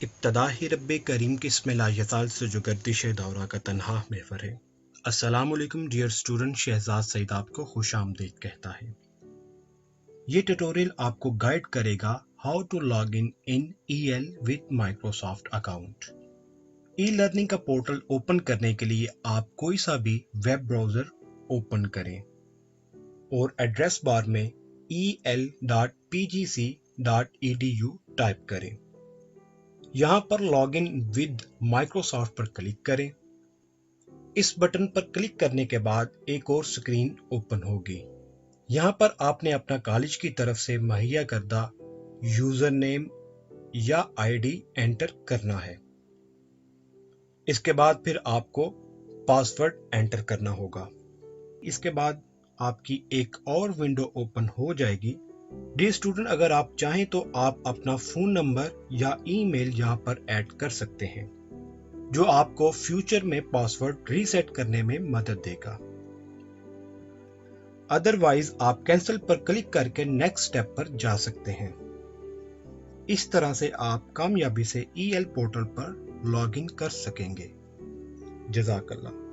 ابتدا ہی رب کریم کے اسم لایزال سے جو گردش دورہ کا تنہا محور ہے۔ السلام علیکم ڈیئر اسٹوڈنٹ، شہزاد سعید آپ کو خوش آمدید کہتا ہے۔ یہ ٹیوٹوریل آپ کو گائیڈ کرے گا how to log in E L with Microsoft account. E learning کا پورٹل اوپن کرنے کے لیے آپ کوئی سا بھی ویب براؤزر اوپن کریں اور ایڈریس بار میں el.pgc.edu ٹائپ کریں۔ یہاں پر لاگ ان ود مائکروسافٹ پر کلک کریں۔ اس بٹن پر کلک کرنے کے بعد ایک اور سکرین اوپن ہوگی۔ یہاں پر آپ نے اپنا کالج کی طرف سے مہیا کردہ یوزر نیم یا آئی ڈی انٹر کرنا ہے۔ اس کے بعد پھر آپ کو پاسورڈ انٹر کرنا ہوگا۔ اس کے بعد آپ کی ایک اور ونڈو اوپن ہو جائے گی۔ ڈیئر اسٹوڈنٹ، اگر آپ چاہیں تو آپ اپنا فون نمبر یا ای میل یہاں پر ایڈ کر سکتے ہیں، جو آپ کو فیوچر میں پاسورڈ ریسیٹ کرنے میں مدد دے گا۔ ادروائز آپ کینسل پر کلک کر کے نیکسٹ سٹیپ پر جا سکتے ہیں۔ اس طرح سے آپ کامیابی سے ای ایل پورٹل پر لاگ ان کر سکیں گے۔ جزاک اللہ۔